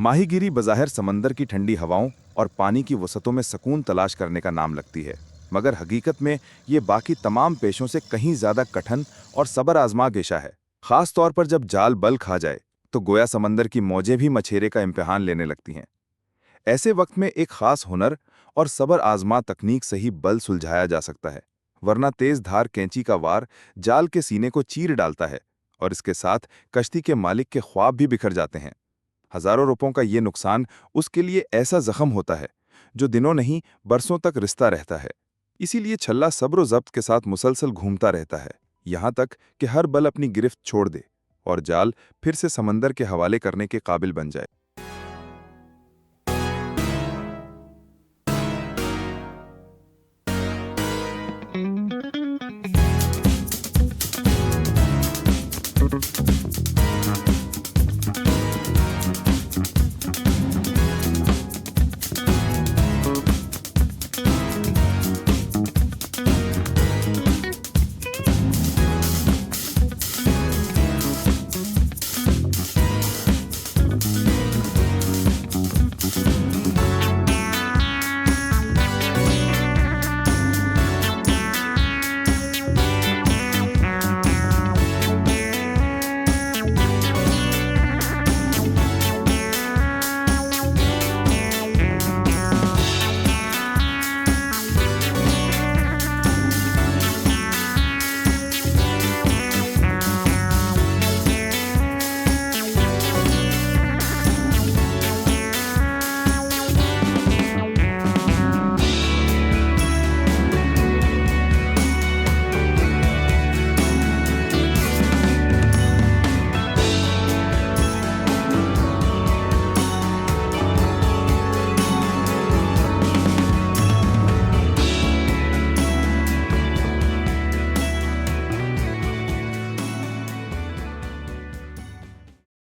माहीगीरी बज़ाहिर समंदर की ठंडी हवाओं और पानी की वसतों में सुकून तलाश करने का नाम लगती है, मगर हकीकत में ये बाकी तमाम पेशों से कहीं ज़्यादा कठिन और सब्र आजमा पेशा है। ख़ास तौर पर जब जाल बल खा जाए तो गोया समंदर की मौजें भी मछेरे का इम्तिहान लेने लगती हैं। ऐसे वक्त में एक ख़ास हुनर और सब्र आजमा तकनीक से ही बल सुलझाया जा सकता है, वरना तेज़ धार कैंची का वार जाल के सीने को चीर डालता है और इसके साथ कश्ती के मालिक के ख्वाब भी बिखर जाते हैं। हजारों रुपयों का ये नुकसान उसके लिए ऐसा जख्म होता है जो दिनों नहीं बरसों तक रिश्ता रहता है। इसीलिए छल्ला सब्र जब्त के साथ मुसलसल घूमता रहता है, यहाँ तक कि हर बल अपनी गिरफ्त छोड़ दे और जाल फिर से समंदर के हवाले करने के काबिल बन जाए।